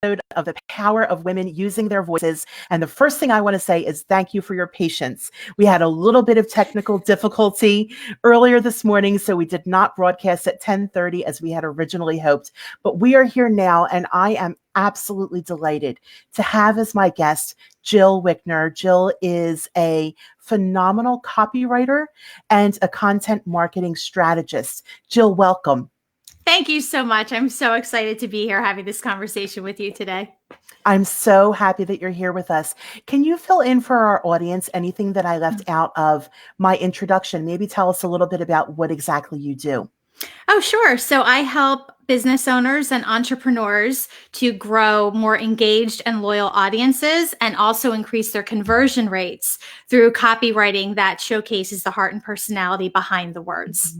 of the power of women using their voices. And the first thing I want to say is thank you for your patience. We had a little bit of technical difficulty earlier this morning, so we did not broadcast at 10:30 as we had originally hoped. But we are here now, and I am absolutely delighted to have as my guest Jill Wichner. Jill is a phenomenal copywriter and a content marketing strategist. Jill, welcome. Thank you so much. I'm so excited to be here having this conversation with you today. I'm so happy that you're here with us. Can you fill in for our audience anything that I left out of my introduction? Maybe tell us a little bit about what exactly you do. Oh, sure. So I help business owners and entrepreneurs to grow more engaged and loyal audiences and also increase their conversion rates through copywriting that showcases the heart and personality behind the words.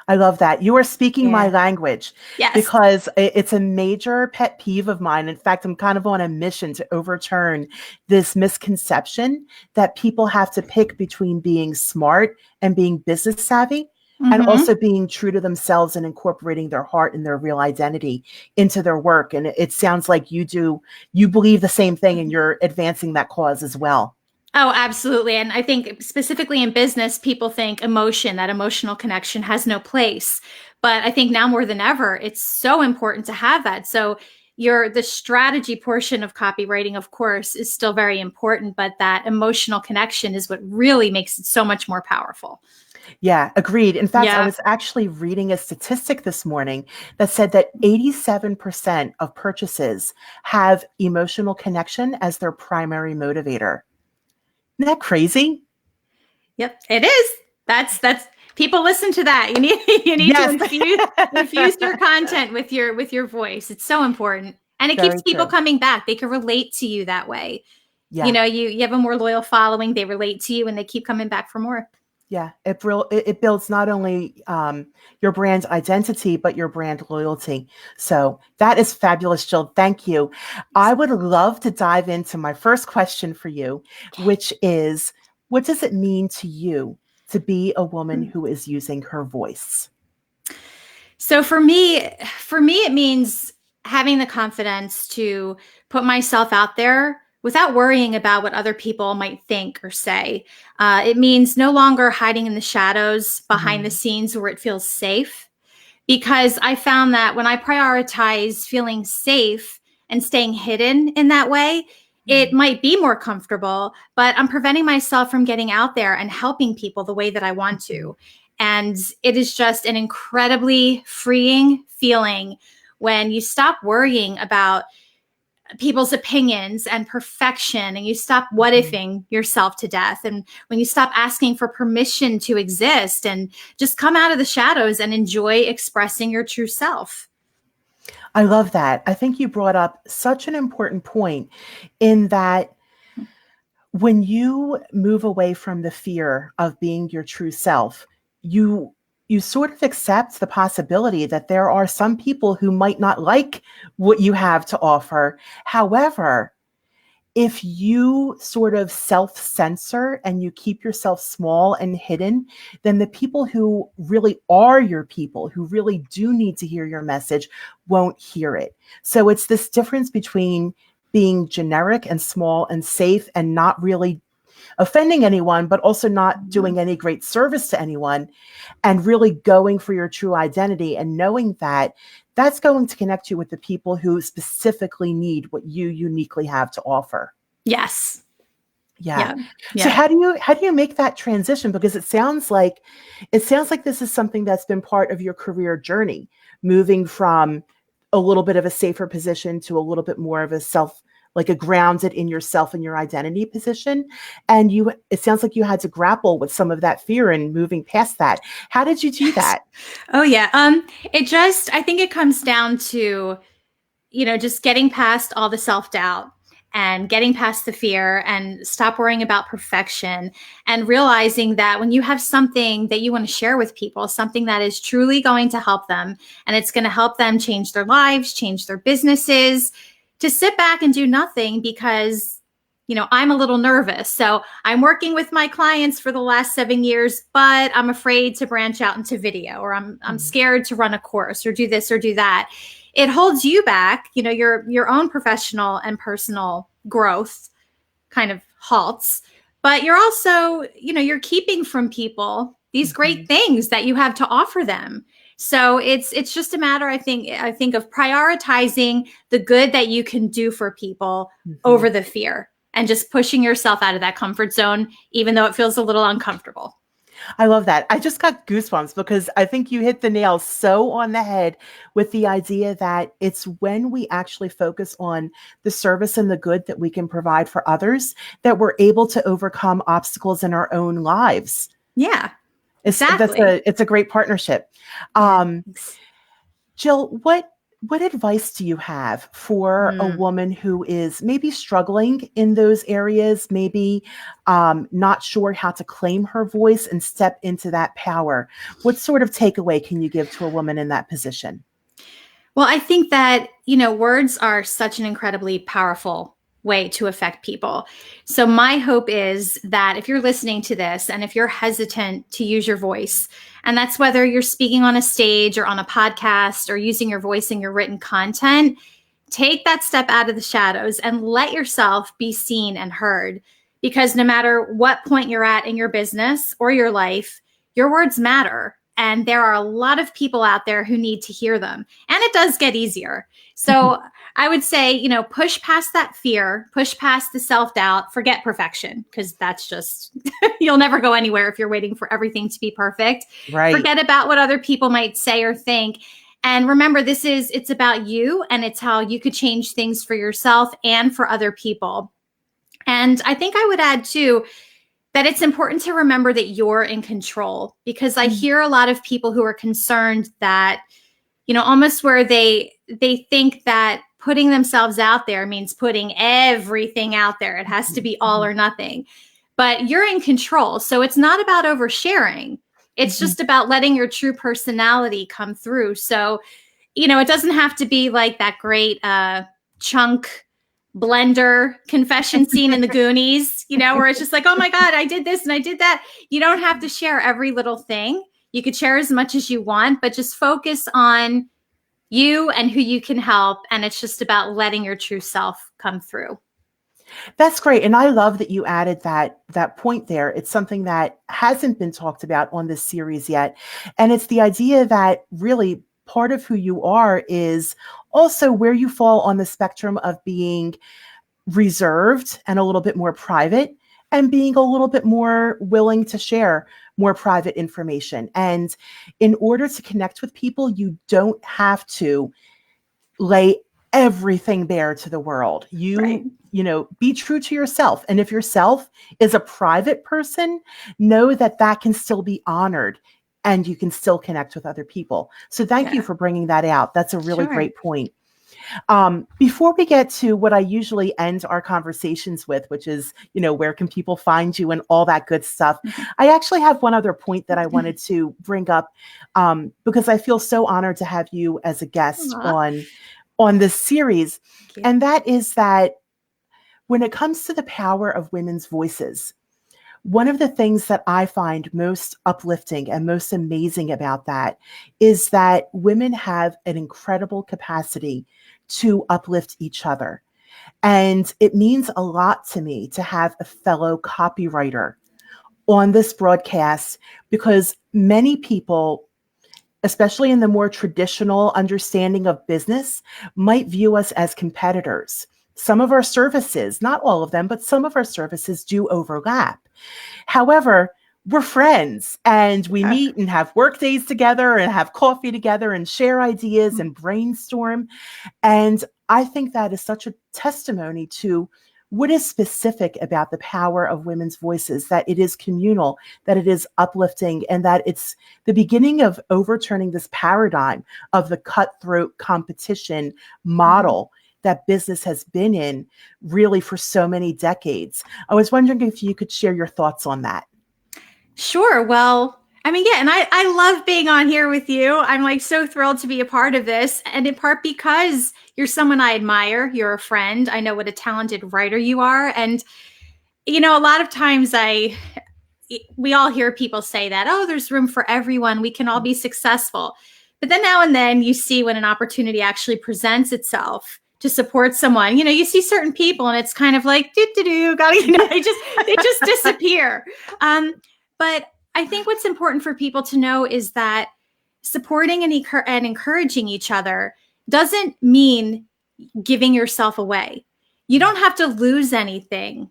I love that. You are speaking my language. Yes. Because it's a major pet peeve of mine. In fact, I'm kind of on a mission to overturn this misconception that people have to pick between being smart and being business savvy. And also being true to themselves and incorporating their heart and their real identity into their work. And it sounds like you believe the same thing and you're advancing that cause as well. Oh, absolutely. And I think specifically in business, people think that emotional connection has no place. But I think now more than ever, it's so important to have that. So the strategy portion of copywriting, of course, is still very important, but that emotional connection is what really makes it so much more powerful. Yeah, agreed. In fact, I was actually reading a statistic this morning that said that 87% of purchases have emotional connection as their primary motivator. Isn't that crazy? Yep, it is. That's people listen to that. You need to infuse your content with your voice. It's so important. And it keeps people coming back. They can relate to you that way. Yeah. You have a more loyal following, they relate to you and they keep coming back for more. Yeah, it builds not only your brand identity, but your brand loyalty. So that is fabulous, Jill. Thank you. I would love to dive into my first question for you, which is, what does it mean to you to be a woman who is using her voice? So for me, it means having the confidence to put myself out there without worrying about what other people might think or say. It means no longer hiding in the shadows behind the scenes where it feels safe. Because I found that when I prioritize feeling safe and staying hidden in that way, it might be more comfortable, but I'm preventing myself from getting out there and helping people the way that I want to. And it is just an incredibly freeing feeling when you stop worrying about people's opinions and perfection, and you stop what-ifing yourself to death. And when you stop asking for permission to exist and just come out of the shadows and enjoy expressing your true self. I love that. I think you brought up such an important point in that when you move away from the fear of being your true self, you sort of accept the possibility that there are some people who might not like what you have to offer. However, if you sort of self-censor and you keep yourself small and hidden, then the people who really are your people, who really do need to hear your message, won't hear it. So it's this difference between being generic and small and safe and not really offending anyone, but also not doing any great service to anyone, and really going for your true identity and knowing that that's going to connect you with the people who specifically need what you uniquely have to offer. Yes. Yeah. So how do you make that transition? Because it sounds like this is something that's been part of your career journey, moving from a little bit of a safer position to a little bit more of a grounded in yourself and your identity position. And it sounds like you had to grapple with some of that fear and moving past that. How did you do that? Oh yeah. I think it comes down to, just getting past all the self-doubt and getting past the fear and stop worrying about perfection and realizing that when you have something that you want to share with people, something that is truly going to help them and it's going to help them change their lives, change their businesses, to sit back and do nothing because, I'm a little nervous. So I'm working with my clients for the last 7 years, but I'm afraid to branch out into video, or I'm scared to run a course or do this or do that. it holds you back. Your own professional and personal growth kind of halts, but you're also, you're keeping from people these great things that you have to offer them. So it's just a matter, I think of prioritizing the good that you can do for people over the fear, and just pushing yourself out of that comfort zone, even though it feels a little uncomfortable. I love that. I just got goosebumps because I think you hit the nail so on the head with the idea that it's when we actually focus on the service and the good that we can provide for others that we're able to overcome obstacles in our own lives. Yeah, Exactly. It's a great partnership. Jill, what advice do you have for a woman who is maybe struggling in those areas, maybe not sure how to claim her voice and step into that power? What sort of takeaway can you give to a woman in that position? Well, I think that, words are such an incredibly powerful way to affect people. So my hope is that if you're listening to this and if you're hesitant to use your voice, and that's whether you're speaking on a stage or on a podcast or using your voice in your written content, take that step out of the shadows and let yourself be seen and heard. Because no matter what point you're at in your business or your life, your words matter. And there are a lot of people out there who need to hear them. And it does get easier. So I would say, push past that fear, push past the self-doubt, forget perfection, because that's just, you'll never go anywhere if you're waiting for everything to be perfect. Right. Forget about what other people might say or think. And remember, it's about you, and it's how you could change things for yourself and for other people. And I think I would add too, that it's important to remember that you're in control, because I hear a lot of people who are concerned that, almost where they think that putting themselves out there means putting everything out there. It has to be all or nothing, but you're in control. So it's not about oversharing. It's just about letting your true personality come through. So, it doesn't have to be like that great chunk blender confession scene in the Goonies, where it's just like, oh my God, I did this and I did that. You don't have to share every little thing. You could share as much as you want, but just focus on you and who you can help. And it's just about letting your true self come through. That's great. And I love that you added that point there. It's something that hasn't been talked about on this series yet. And it's the idea that really part of who you are is also where you fall on the spectrum of being reserved and a little bit more private, and being a little bit more willing to share more private information. And in order to connect with people, you don't have to lay everything bare to the world. Be true to yourself. And if yourself is a private person, know that that can still be honored and you can still connect with other people. So thank you for bringing that out. That's a really great point. Before we get to what I usually end our conversations with, which is, where can people find you and all that good stuff, I actually have one other point that I wanted to bring up, because I feel so honored to have you as a guest on this series. And that is that when it comes to the power of women's voices, one of the things that I find most uplifting and most amazing about that is that women have an incredible capacity to uplift each other. And it means a lot to me to have a fellow copywriter on this broadcast, because many people, especially in the more traditional understanding of business, might view us as competitors. Some of our services, not all of them, but some of our services do overlap. However, we're friends and we meet and have work days together and have coffee together and share ideas and brainstorm. And I think that is such a testimony to what is specific about the power of women's voices, that it is communal, that it is uplifting, and that it's the beginning of overturning this paradigm of the cutthroat competition model that business has been in really for so many decades. I was wondering if you could share your thoughts on that. Sure. Well, and I love being on here with you. I'm like so thrilled to be a part of this, and in part because you're someone I admire. You're a friend. I know what a talented writer you are. And, a lot of times we all hear people say that, oh, there's room for everyone. We can all be successful. But then now and then you see when an opportunity actually presents itself to support someone, you see certain people and it's kind of like, they just disappear. But I think what's important for people to know is that supporting and encouraging each other doesn't mean giving yourself away. You don't have to lose anything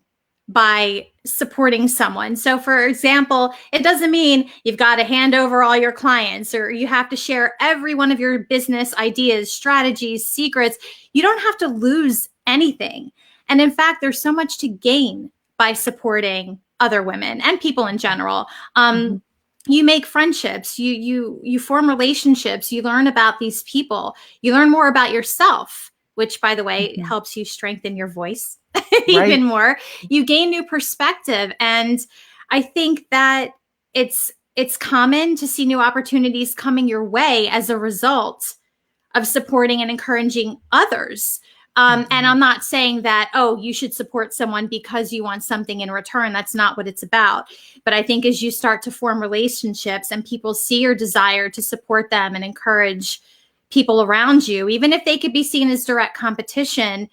by supporting someone. So for example, it doesn't mean you've got to hand over all your clients or you have to share every one of your business ideas, strategies, secrets. You don't have to lose anything. And in fact, there's so much to gain by supporting other women and people in general. You make friendships, you form relationships, you learn about these people, you learn more about yourself, which by the way, helps you strengthen your voice even more. You gain new perspective. And I think that it's common to see new opportunities coming your way as a result of supporting and encouraging others. And I'm not saying that, you should support someone because you want something in return. That's not what it's about. But I think as you start to form relationships and people see your desire to support them and encourage people around you, even if they could be seen as direct competition,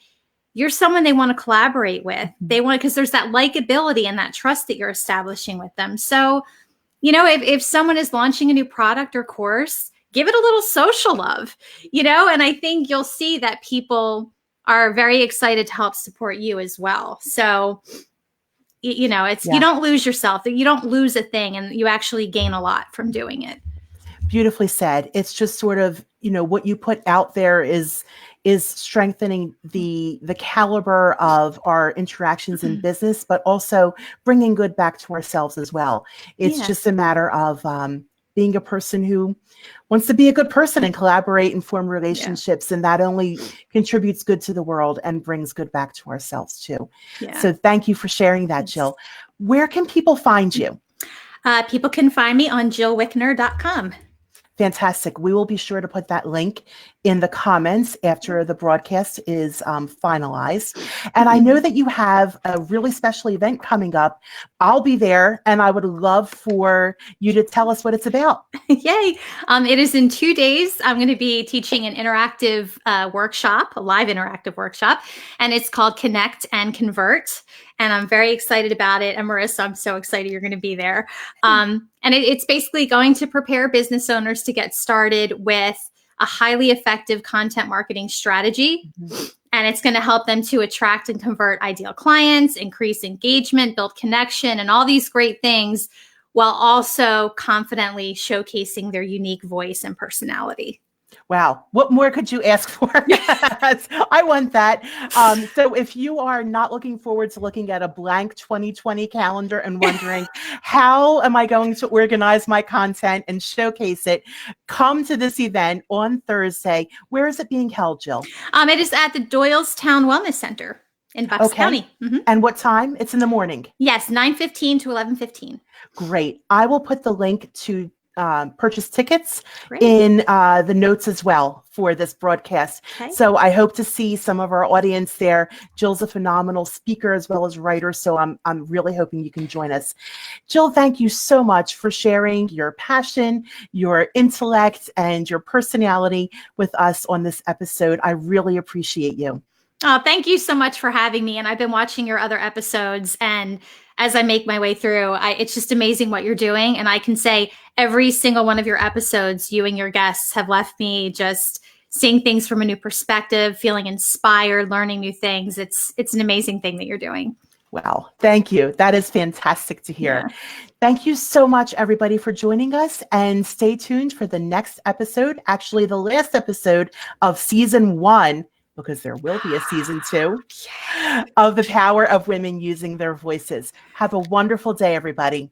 you're someone they want to collaborate with. They want, because there's that likability and that trust that you're establishing with them. So, if someone is launching a new product or course, give it a little social love, and I think you'll see that people are very excited to help support you as well. So, you don't lose yourself, you don't lose a thing, and you actually gain a lot from doing it. Beautifully said. It's just sort of, what you put out there is strengthening the caliber of our interactions in business, but also bringing good back to ourselves as well. It's just a matter of being a person who wants to be a good person and collaborate and form relationships. And that only contributes good to the world and brings good back to ourselves too. So thank you for sharing that, Jill. Where can people find you? People can find me on jillwichner.com. Fantastic. We will be sure to put that link in the comments after the broadcast is finalized. And I know that you have a really special event coming up. I'll be there, and I would love for you to tell us what it's about. Yay. It is in 2 days. I'm going to be teaching an interactive workshop, a live interactive workshop, and it's called Connect and Convert. And I'm very excited about it. And Marissa, I'm so excited you're going to be there. And it's basically going to prepare business owners to get started with a highly effective content marketing strategy. And it's going to help them to attract and convert ideal clients, increase engagement, build connection, and all these great things, while also confidently showcasing their unique voice and personality. Wow. What more could you ask for? I want that. So if you are not looking forward to looking at a blank 2020 calendar and wondering, how am I going to organize my content and showcase it, come to this event on Thursday. Where is it being held, Jill? It is at the Doylestown Wellness Center in Bucks County. And what time? It's in the morning. Yes, 9:15 to 11:15. Great. I will put the link to purchase tickets in the notes as well for this broadcast. So I hope to see some of our audience there. Jill's a phenomenal speaker as well as writer, so I'm really hoping you can join us. Jill, thank you so much for sharing your passion, your intellect, and your personality with us on this episode. I really appreciate you. Oh, thank you so much for having me. And I've been watching your other episodes, and as I make my way through, it's just amazing what you're doing. And I can say every single one of your episodes, you and your guests have left me just seeing things from a new perspective, feeling inspired, learning new things. It's an amazing thing that you're doing. Wow. Thank you. That is fantastic to hear. Yeah. Thank you so much, everybody, for joining us, and stay tuned for the next episode, actually the last episode of season 1, because there will be a season 2 of The Power of Women Using Their Voices. Have a wonderful day, everybody.